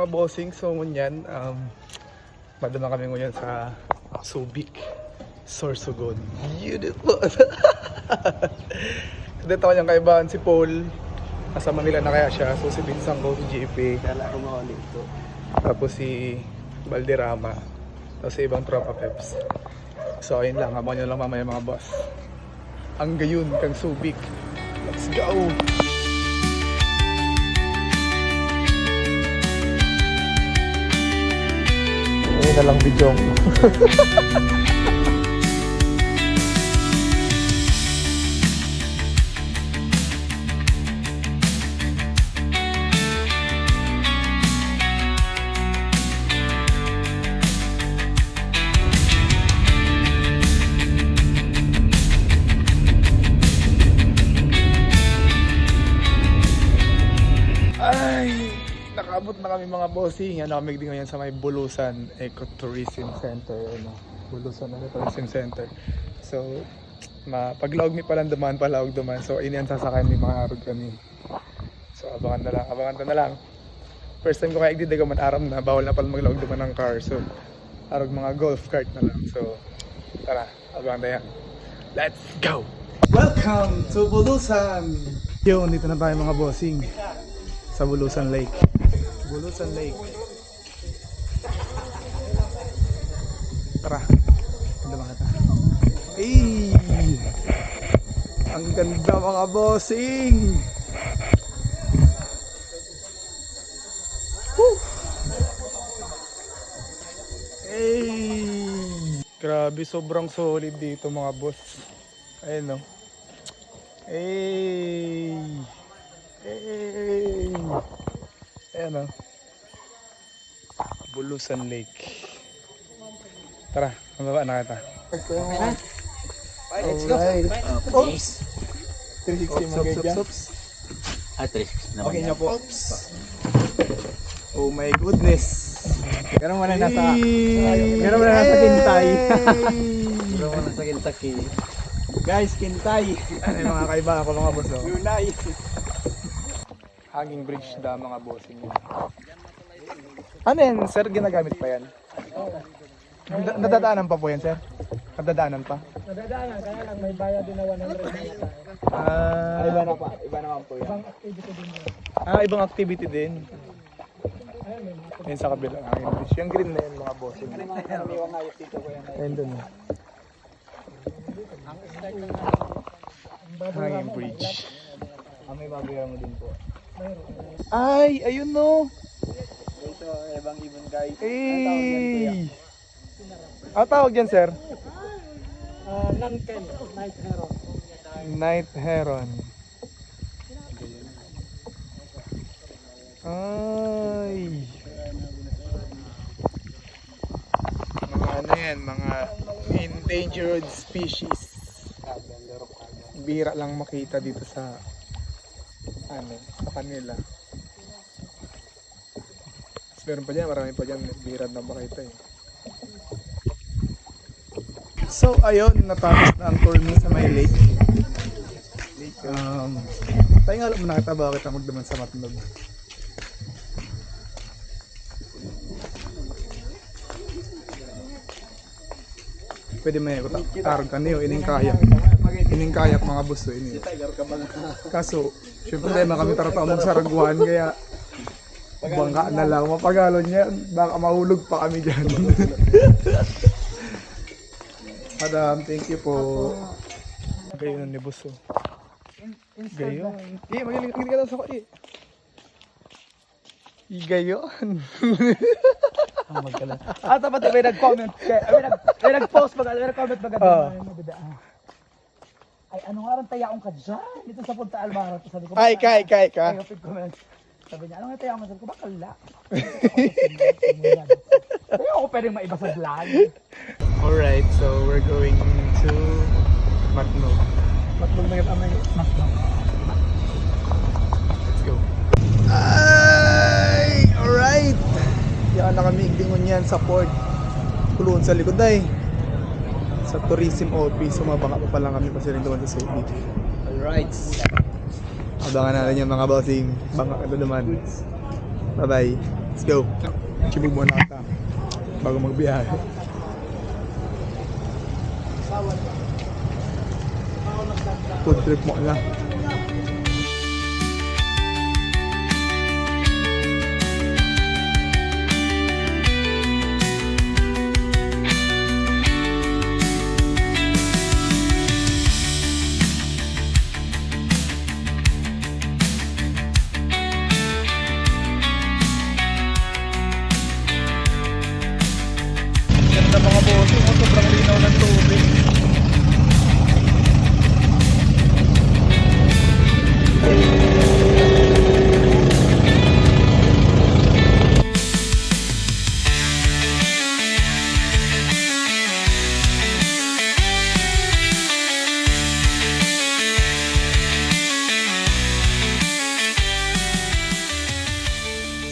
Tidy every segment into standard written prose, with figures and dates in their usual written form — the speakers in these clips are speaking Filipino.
mga bossing. So ngunyan, madama kami ngunyan sa Subic, Sorsogon. Beautiful! Dito ko niyang kaibahan si Paul. Nasa Manila na kaya siya. So si Vincent ko, si JP. Kala ko maulit to. Tapos si Valderrama. Tapos si ibang tropa peps. So ayun lang, abangan nyo lang mamaya mga boss. Ang gayon kang Subic. Let's go! Ayun na lang bidyong. Nakabot na kami mga bossing. Yan, kami din ngayon sa may Bulusan Ecotourism Center. Ano? Bulusan Ecotourism Center. So, paglaog mi palang duman, palaog duman. So, ini ang sasakayan ni mga arog kami. So, abangan na lang. First time ko kaya igdidig man aram na, bawal na pala maglaog duman ng car. So, arog mga golf cart na lang. So, tara, abangan na yan. Let's go! Welcome to Bulusan! Yun, dito na tayo mga bossing. Sa Bulusan Lake. Bulusan Lake. Tara. Ganda mga ta. Hey! Ang ganda mga bossing! Woo! Hey! Grabe, sobrang solid dito mga boss. Ayun no. Hey! Hey! Ayan o. Bulusan Lake. Tara, mababa na kita. Let's go. Oops! 360 mga ganyan. Oops. 360 naman. Okay niya po. Oops! Oh my goodness! Meron mo na nasa Kintay. Meron mo na sa Kentucky. Guys, Kintay! Ano yung mga kaiba ako mga boss o? Lunay. Hanging bridge da mga bossing. Ano yan sir? Ginagamit pa yan? Nadadaanan pa po yan sir? Nadadaanan pa? Nadadaanan, kaya lang may bayad din na 100 na yata. Iba na pa. Iba naman po yan. Ibang activity din yun. Ibang activity din. Ayun, may mga Yan sa kabilang hanging bridge. Yung green na yan mga bossing. Karamiwang ayos dito ko yan. Ayun dun. ang start ng Hanging bridge. May babayaran mo din po. Ay! Ayun no! Ito, ibang ibon guys. Ay! Tawag yan sir? Nanken, night heron. Night heron. Ay! Mga ano yan, mga endangered species. Bira lang makita dito sa sa kanila. Meron pa dyan, marami pa dyan, bira na makita eh. So ayun, natapos na ang tour mo sa may lake. Tayo nga alam mo nakita bakit ako duman sa Matnog. Pwede mo yan, tarog ka niyo, ining kayak mga buso ini. Kaso, syempre dahil kami taratang magsaragwan, kaya bangka na lang, mapagalon niya, baka mahulog pa kami dyan. Madam, thank you po. Gayon ni buso. Gayon. Magaling ka daw sa ko Gayon. Magkala. Dapat may nag-comment. May nag-post may nag-comment maganda. Ay, ano nga rin tayaong ka dyan? Dito sa Punta Almara. Sabi ko, Ay, ka. sabi niya, ano nga tayaong ka dyan? Ko bakala. Kaya ako pwedeng maiba sa vlog. Alright, so we're going to Matnog. Matnog na yung amay. Matnog. Let's go. Ay! Alright! Yan na kami igdingon yan sa port. Kulungan sa likod ay. Sa tourism office. Sumabanga pa lang kami kasi rin doon sa safety. Alright. Abangan natin yung mga bossing. Bangka ka doon naman. Bye bye. Let's go. Chibog muna kita bago magbiyahe. Food trip mo na. Ganda mga bossing, sobrang linaw ng tubig.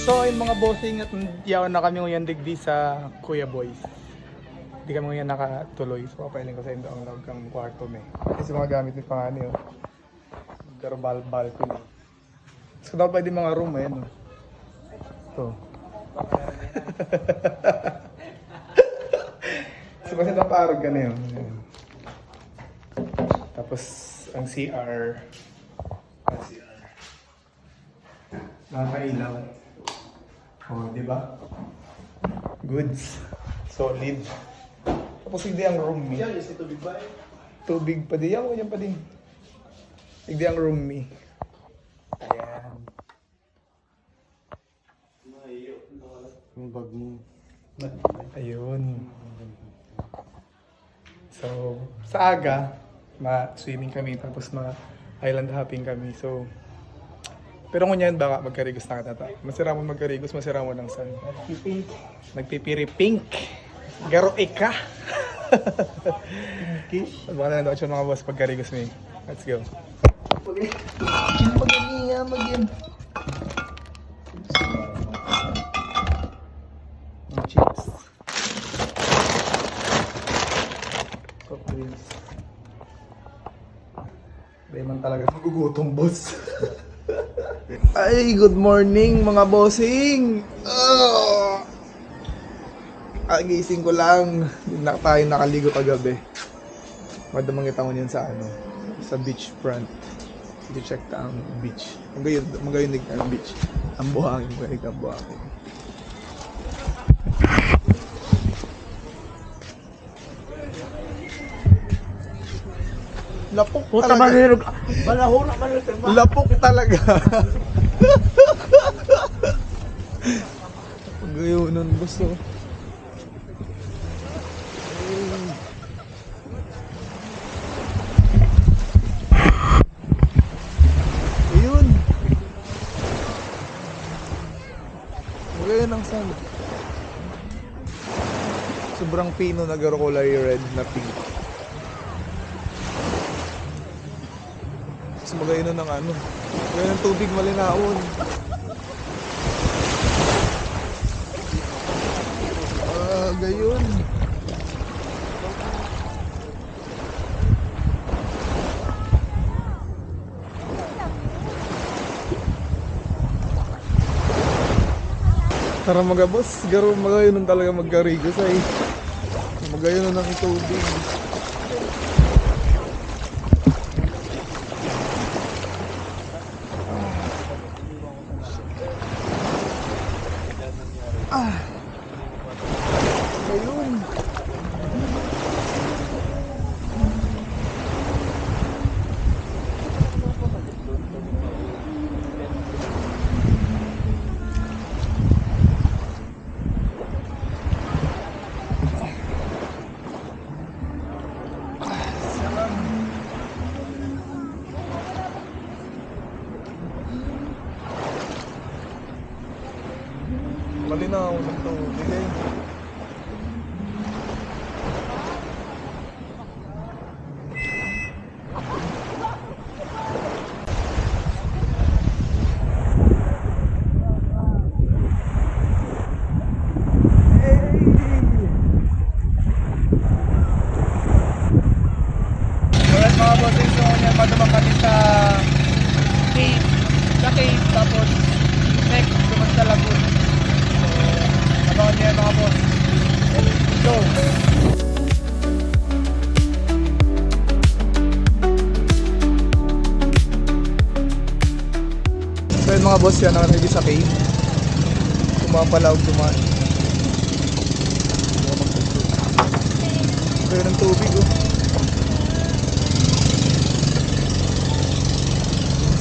So ayun mga bossing, at yaw na kami ngayon digdi sa Kuya Boys. Hindi kami ngayon nakatuloy. So papailing ko sa inyo ang log ng kwarto may. Kasi mga gamit ni Pangani oh. Garbal balcony. So dapat pwede mga room ayan oh. Ito. So kasi naparag ka na yun. Ayan. Tapos ang CR. Ang CR. Nakakailaw. Oh, di ba? Goods. Solid. Tapos hindi ang room me. Yan, yung tubig ba eh? Tubig pa din. Yan pa din. Hindi ang room me. Ayan. Yung bag mo. Ayun. So, sa aga, ma-swimming kami tapos ma-island hopping kami. So, pero ngunyan baka magkarigos na katata. Masira mo magkarigos, masira mo ng sun. Pipink. Nagpipiri pink. Garo eka. Kish. Baka na nanood siya mga boss pagkarigos mo. Let's go. Mga chips. Soft drinks. Dahil man talaga magugutom boss. Ay, good morning mga bossing! Gising ko lang. Hindi na tayo nakaligo kagabi. Magdamang kita mo yun sa sa beach front. I-check ka ang beach. Magayon din ka ang beach. Ang buhangin ko ay ang buhangin. Lapok talaga. Malahura, malahura. Lapok talaga. Pag-ayunan gusto. Ayun. Magayon ang sun. Sobrang pino na garo kulay red na pink. Magayon na ng magayon ng tubig malinaon. Gayon. Tara mga boss, magayon na talaga magkarigos ay. Magayon na ng tubig. Ayun. Malinaw ng tubig eh. Alright mga bossing, so yan madamang kami sa cave. Tapos next, duman sa lagoon. Abangan niya mga boss. Let's go! So yun mga boss, yan nakatagi sa cave. Kumapalaog dumaan. Kaya ng tubig oh.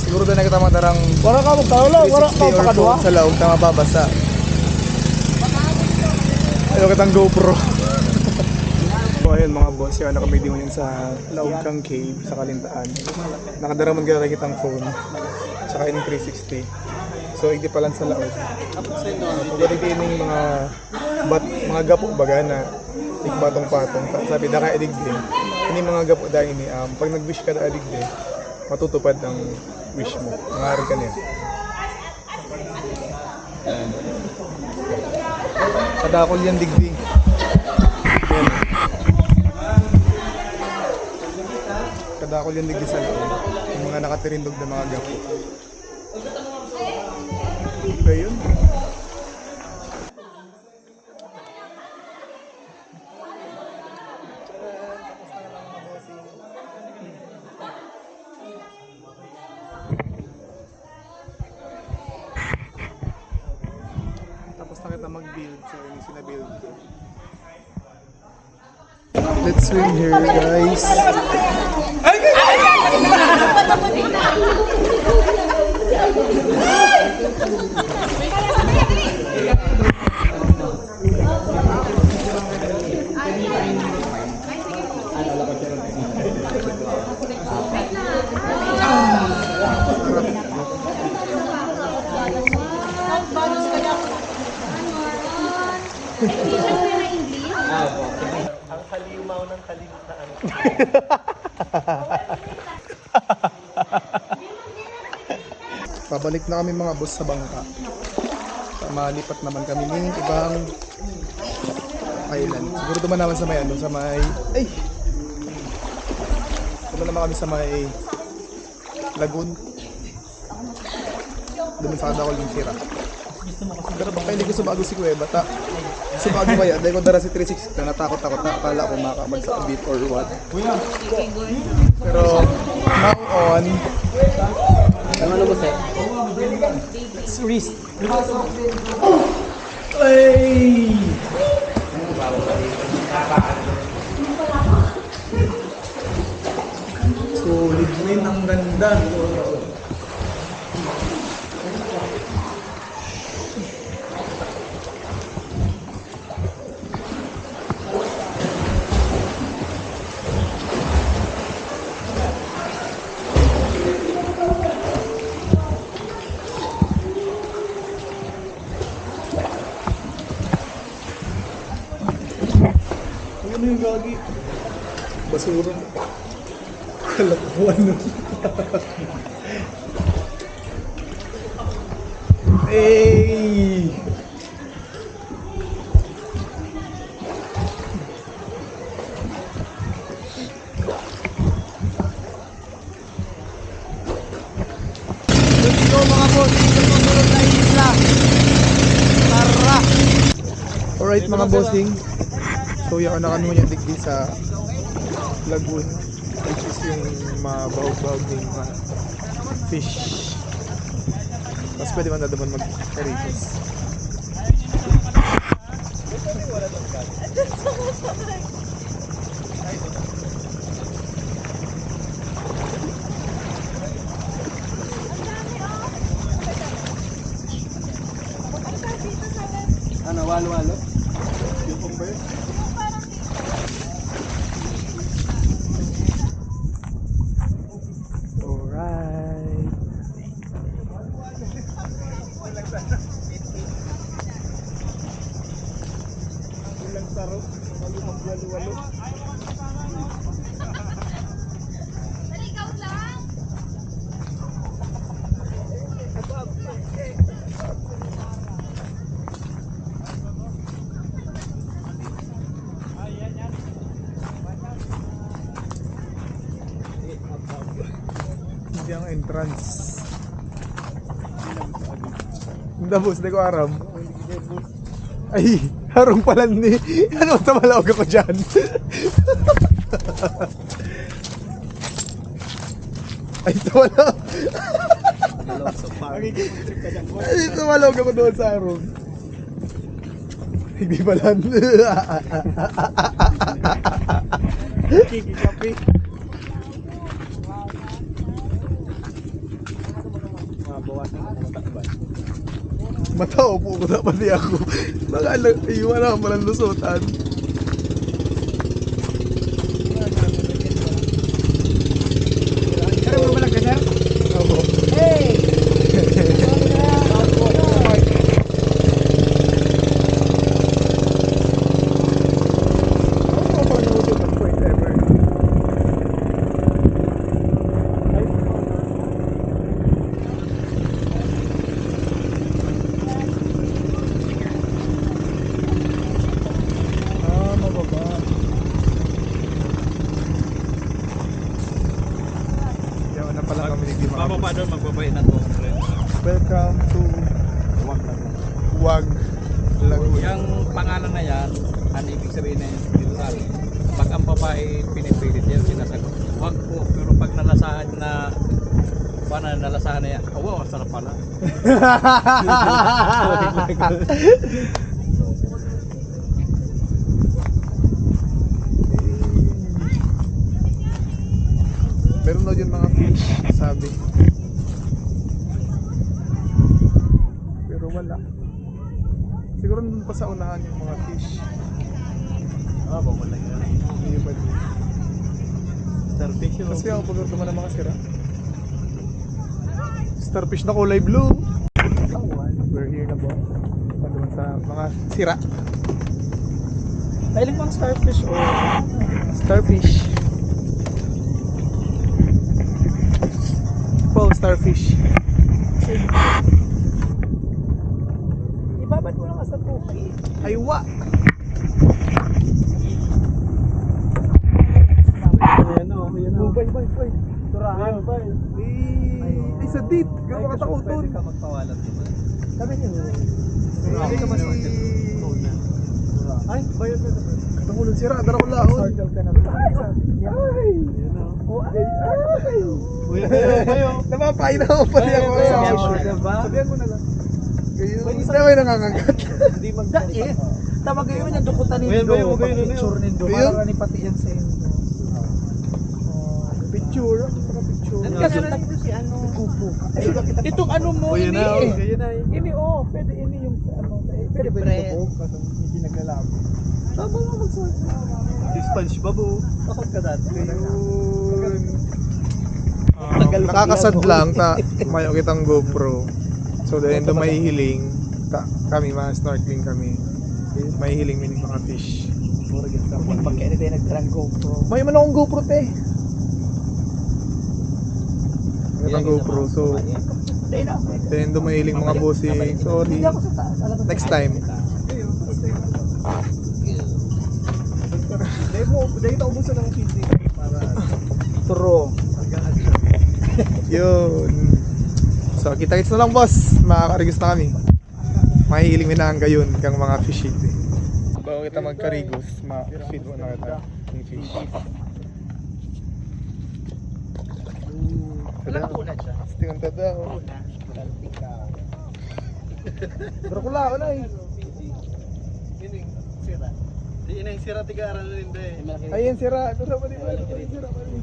Siguro doon nakita mga tarang Wala ka magkawala, wala 360 ka or makadua. phone sa laog na mababasa. Ayaw kitang GoPro. So ayun mga boss, yan nakamidi mo yun sa laog kang cave sa Kalintaan. Nakadaraman ka kitang phone. Tsaka in 360. So hindi pa lang sa laog. Pagkalitin yung mga gapo baga na ikbatong-patong. Sabi da ka edigde. Ini mga gapo dahil ini pag nag-wish ka da edigde, matutupad ang wish mo. Nangaral ka niya. Kadakol yan digdi. Yan. Kadakol yan digdi sa laog. Yung mga nakatirindog na mga gapo. Ba yun? Tapos na kita mag-build, so yun yung sinabuild ko. Let's swim here guys. Ang halimaw ng kalimutan. Pabalik na kami mga boss sa bangka. Malipat naman kami ng ibang island. Siguro duman naman sa may sa may... Ay! Duman naman kami sa may lagoon. Duman sa Kadakol yung sira. Pero baka hindi ko sumago si Kuya Bata. Sumago ba yan? Dahil ko dara si 360 na natakot ako na akala ko makakabag sa beat or what. Pero now on, Ano mo sir? Wrist. ay! Solid win, ang ganda. Ano yung gagi? Basura. Kalakuan nun. Hey! Let's go mga boss! Susunod na isla! Tara! Alright mga bossing. So yan na kami yung digdi sa lagoon, which is yung mabaw-baw din mga fish. Tapos pwede man na naman mag-caricos. Ano, walo-walo? Yung pong ba yun? Alright. Ilang taro, walo-walo. Hindi ang entrance. Hindi boss, di ko aram. Ay, harong pala ni. Ano, sa malawag ako dyan. Ay, sa malawag. Ay, sa malawag ako doon sa harong. Hindi pala. Kikikapi. Mataupo ko na pati ako. Iwan na ako ng lusutan. Pero mo lang sir? Ako. Hey! Bababa doon, magbabay na to. Welcome to Wag Laguna. Yung pangalan na yan, ang ibig sabihin na dito sa amin, pag ang babae pinipilit yan, sinasagot, wag po. Pero pag nalasahan na, paano nalasahan na yan, wow, ang sarap pala. Meron daw yun mga fish, sabi. Pero wala. Siguro nandun pa sa unahan yung mga fish. Ah, bawala yun. Hindi pa din. Starfish yun. Kasi ako pagkatuman ng mga sira. Starfish na kulay blue. We're here na po. Pagkaman sa mga sira. Mahilig bang starfish o? Starfish. Po, starfish. Ibabad mo lang sa tuki. Ay, wa! Ayan o, ayan o. Bay. Turahan. Ay, sa dit! Gawa ka takuton. Pwede ka magpawalat naman. Kami niyo. Ay, ka mas Ay, bayad na naman. Katangulong sira, dara ko laon. Circle ka na. Ay! Ayan o. Oh, Ay! Uy, bayo. Napapain na ako pati ako. Sabihan mo, diba? Sabihan ko na lang. Hindi may nangangagat. Hindi Dahil, tawag kayo yung dukutan Bayan, nindo. bayan, bayan, Picture nindo. bayan. Para ni pati yan sa indo. Picture, picture. Kasi si ano. Kupo. Itong ano mo, Uy, ini. na o. Kaya na eh. Ini pwede ini yung ano. Pwede Bubog, kasi hindi naglalabo. Tama nga magsuot. Si SpongeBob o. Takot ka dati. Ayun. Tagal Nakakasad lang ta mayo kitang GoPro. So dahil doon may hiling kami mga snorkeling kami. May hiling mini mga fish. Pag kaya tayo nagtarang GoPro. May man akong GoPro te. May akong GoPro so Dahil na. then doon may hiling mga bossing. Sorry. Hindi ako sa taas. Alam mo. Next time. Dahil taubusan ng feed para True. hanggang siya. Yun. So kita-kits na lang boss. Makaka-regis na kami. Mahihiling mi na ang gayon kang mga fish eat. Bago kita magkarigos, ma-feed mo na kita yung fish. Wala po na siya. Tingnan ta daw. Dracula ako na eh. Sira. Di ina yung sira tigaran na linda eh. Ayun sira. Sira pa din. Sira pa din.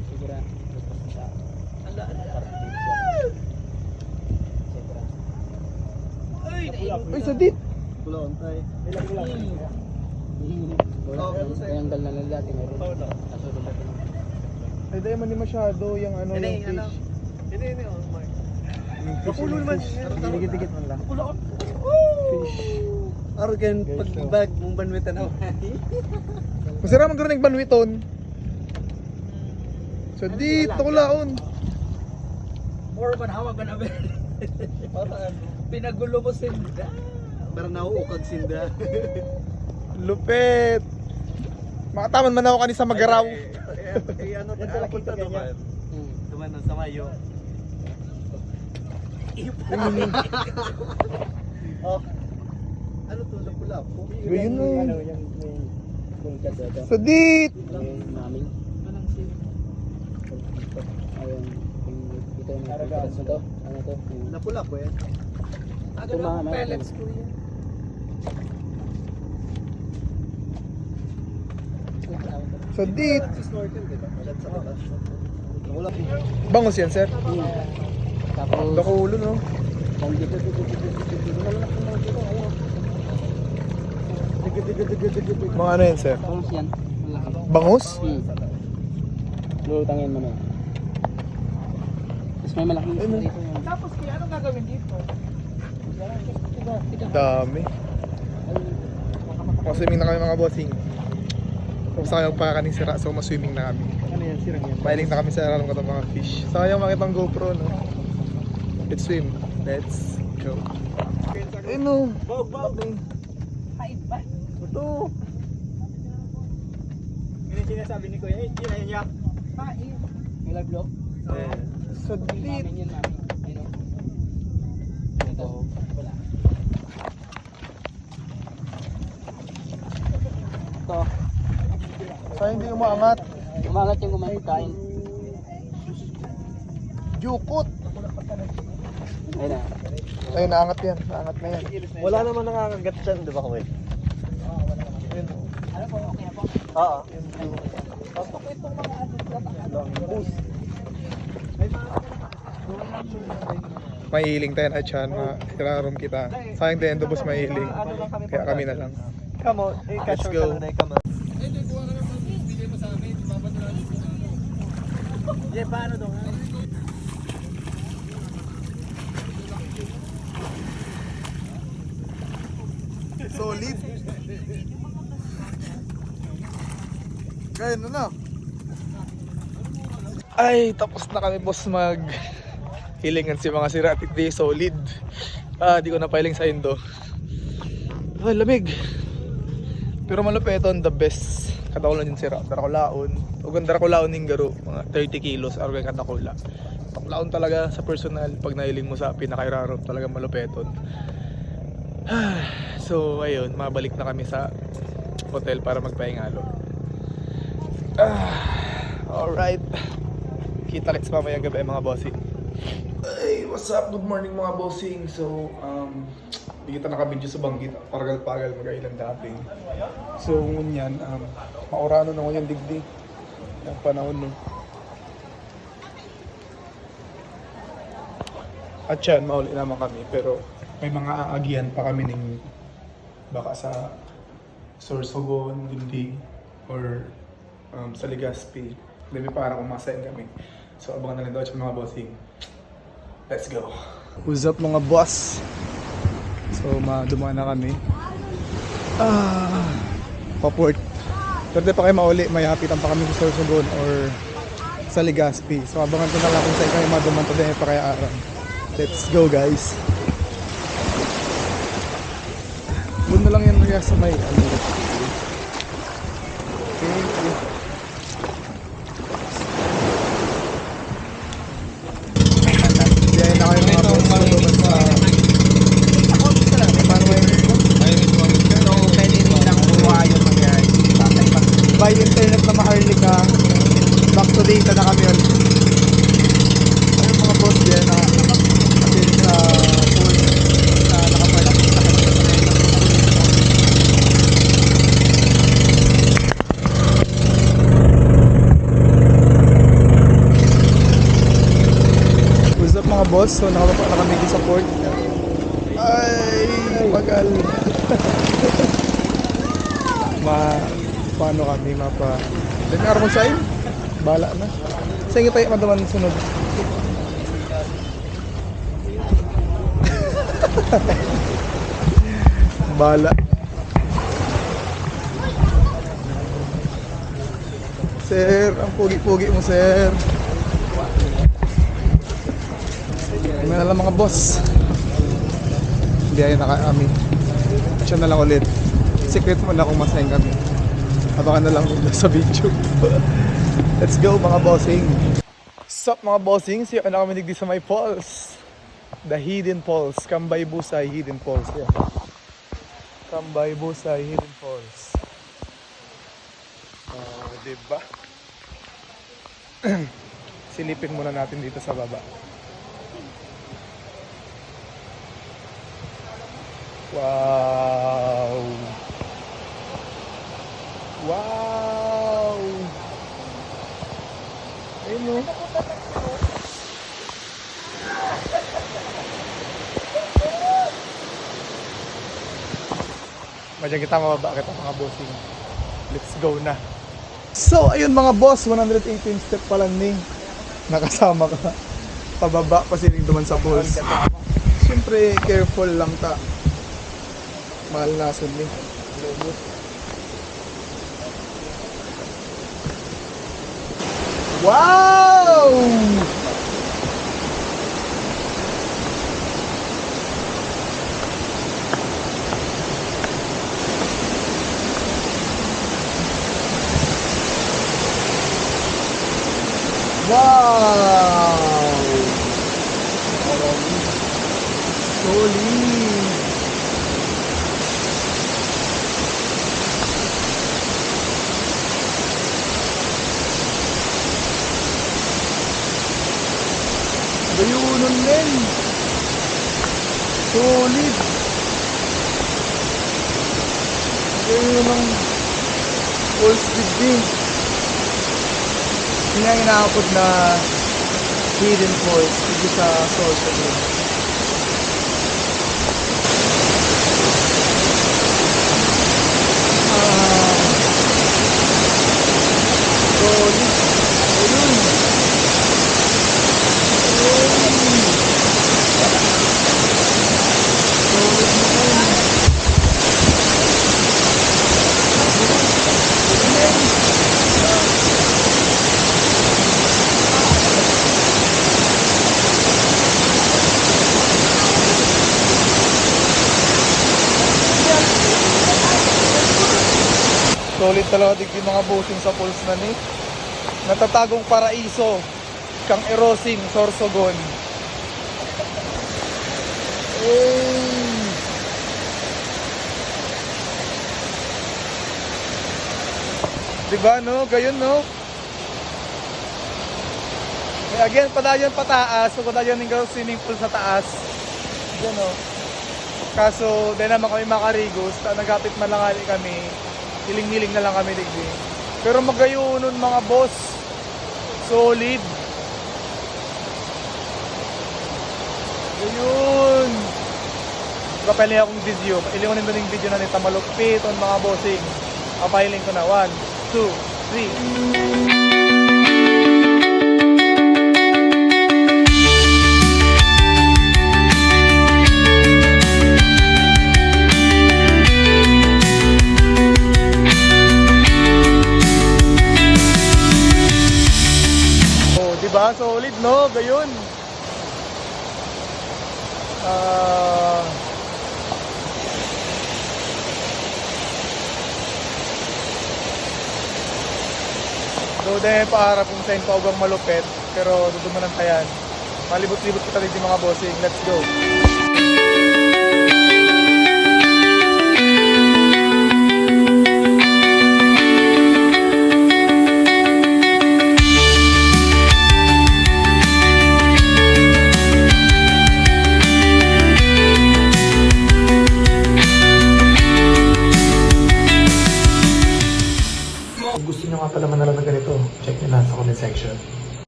Uy, sadit! Kulon tayo. Kayang dal na lang dati meron. Ay, dahil man di masyado yung ano yung fish. Ini oh, Mark. Yung fish, Kapulo yung naman. fish. Dikit-dikit man lang. Fish. Argan pagbag mong banwitan ako. Masarap man karoon ng banwiton. Sadit! Ito ko laon. More man hawag ka na ba? Pinagulo mo sinda. Para nauukag sinda. Lupet! Makataman man ako kanisa magaraw. Ano tayo punta naman? Duman sa Mayo. Oh. Ano to na pula po? Yun na yun. Ano yung may bulkad dito. Sadit! Namin. Anong sim? Ayun. Ito yung bulkad na to. Ano to? Napula po yan. Ito mga pellets ko yan. Sadit! Snorkel diba? Alat sa baba. Wala po. Bangus yan, sir. Tapos, Dakulo, no? kung dito. Mga ano yan, sir? Bangus yan. Malaki. Bangus? Lulutangin mo na. Tapos may malaking Ayun. dito. Tapos kaya anong gagawin dito? Dami. Maswimming na kami mga bossing. Kung sa kayo pakakaning sira, so maswimming na kami. Ano yan? Sirang yan. Mahiling na kami sa alam ko ng mga fish. Sayang makita ang GoPro, no? Let's swim. Let's go. Ayun, no? Bog. Hide ba? Ito. Yun yung sinasabi ni Kuya. Yun niya. Hide. May live vlog? Sadit. Namin yun namin. Ayun. Ito. Wala. Ito. Sayang hindi umaangat. Umangat yung kumakain. Jukot. Ayun na. Ayun, naangat yan. Naangat na yan. Wala naman nakakagat dyan, di ba Kuya? Ayun. Ano po? Okay na po? Oo. Mahiling tayo na dyan, makirarom kita. Sayang din, dobos mahiling. Kaya kami na lang. Kamo, Let's go. Yeah, paano daw? Solid. Kaya na. Ay, tapos na kami boss mag hilingan si mga siratik di solid. Di ko na pailing sa indo. Ay, lamig. Pero malupeton, the best. Kadakulan yung sira. Darakulaon. Ugang darakulaon ng garo. Mga 30 kilos. Araw kay kadakula. Takulaon talaga sa personal. Pag nahiling mo sa pinakairarop, talaga malupeton. So, ayun. Mabalik na kami sa hotel para magpahingalo. Alright. Kita-kits mamayang gabi mga bossing. Hey, what's up? Good morning mga bossing. So, bigita na kami dyan sa banggit. Paragal-pagal mag-ailan dating. So, ngunyan, maurano na ngunyan digdig. Yung panahon no. At yan, mauli naman kami. Pero may mga aagihan pa kami ng baka sa Sorsogon, Digdig, or sa Legazpi. Demi parang umasayin kami. So, abangan na lang daw sa mga bossing. Let's go. What's up mga boss? So, dumaan na kami. Pa-port. Pero di pa kayo mauli, may hapitan pa kami sa Sorsogon or sa Legazpi. So, abangan ko na lang kung saan kayo maduman pa din pa kaya araw. Let's go guys. Doon na lang yan kaya sa may ano. Okay. Biyahin na kayo mga boss. Paano ba yung So, pwede rin lang buha yung mangyari. by internet na Maharlika, back to data na kami yun. Ayun mga boss dyan na atin sa phone na nakapark sa kanya. What's up mga boss? So nakapapa na kami sa port. Ay, magal. Paano kami mapa then araw mo sa'yo bala na sa'yo tayo madaman sunod. Bala sir, ang pugi-pugi mo sir. May na lang mga boss, biyahe na kami. Siya na lang ulit, secret mo na kung masahin kami. Abangan na lang sa video. Let's go mga bossing. Sup mga bossing, siya na kami nigdi sa may falls. The Hidden Falls, Kambay Busay Hidden Falls. Yeah. Tambay Busay Hidden Falls. Diba? Silipin muna natin dito sa baba. Wow! Wow! Ayun o. Madyan kita mababa kita mga bossing. Let's go na. So ayun mga boss, 118 step pa lang ni. Nakasama ka. Pababa pa siling duman sa falls. Siyempre careful lang ta. Mahal na sun ni. Wow! Wow! Solid! Gayunon din! Solid! Gayunon ng full speed din. Yun ang inaakot na hidden falls dito sa source again. Solid. Ayun. Solid na yun. Solid talaga din mga bossing sa falls na ni. Natatagong paraiso kang Erosing Sorsogon. Diba no? Gayon no? Again, padayon pataas. So padayon ng swimming pool sa taas. Yan no? Kaso, di naman kami makarigos. Nagapit man lang kami. Hiling-hiling na lang kami digdi. Pero magayunon mga boss. Solid. Ayun. Kapali akong video. Ilingunin doon yung video na nita malupit on mga bossing. Kapailing ko na. 1, 2, 3. Diba? Solid, no? Gayon. So, dahil paarap kung saan paugang malupit. Pero, dudumanan pa yan. Malibot-libot kita din mga bossing. Let's go.